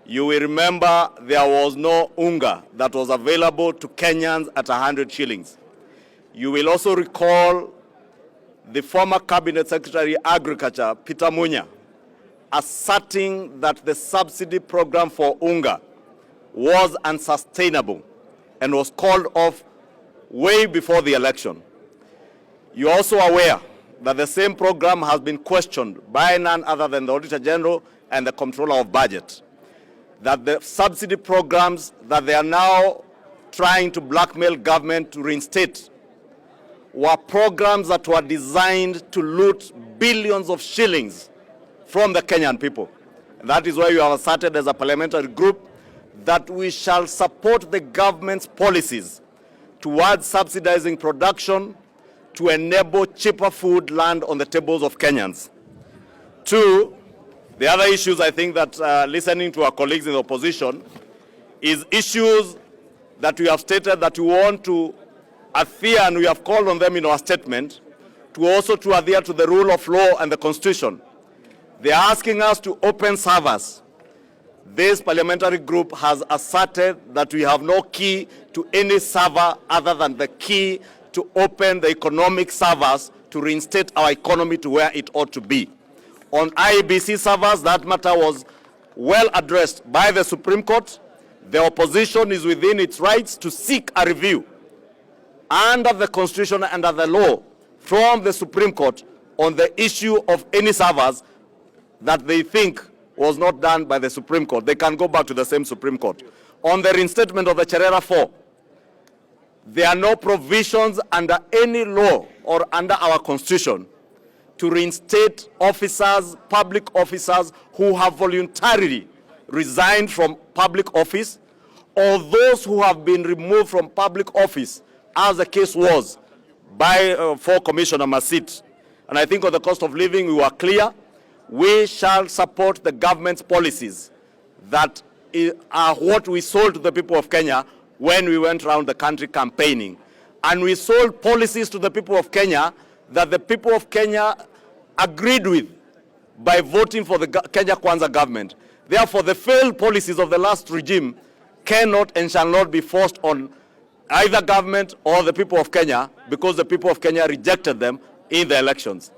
You will remember there was no unga that was available to Kenyans at 100 shillings. You will also recall the former Cabinet Secretary Agriculture, Peter Munya, asserting that the subsidy program for unga was unsustainable and was called off way before the election. You're also aware that the same program has been questioned by none other than the Auditor General and the Comptroller of Budget, that the subsidy programs that they are now trying to blackmail government to reinstate were programs that were designed to loot billions of shillings from the Kenyan people. And that is why we have asserted as a parliamentary group that we shall support the government's policies towards subsidizing production to enable cheaper food land on the tables of Kenyans. Two, the other issues I think that listening to our colleagues in the opposition is issues that we have stated that we want to adhere, and we have called on them in our statement, to also to adhere to the rule of law and the Constitution. They are asking us to open servers. This parliamentary group has asserted that we have no key to any server other than the key to open the economic servers to reinstate our economy to where it ought to be. On IEBC servers, that matter was well addressed by the Supreme Court. The opposition is within its rights to seek a review under the Constitution and under the law from the Supreme Court on the issue of any servers that they think was not done by the Supreme Court. They can go back to the same Supreme Court. On the reinstatement of the Cherera 4, there are no provisions under any law or under our Constitution to reinstate officers, public officers who have voluntarily resigned from public office, or those who have been removed from public office, as the case was by for Commissioner Masit. And I think on the cost of living, we were clear. We shall support the government's policies that are what we sold to the people of Kenya when we went around the country campaigning. And we sold policies to the people of Kenya that the people of Kenya agreed with by voting for the Kenya Kwanza government. Therefore, the failed policies of the last regime cannot and shall not be forced on either government or the people of Kenya, because the people of Kenya rejected them in the elections.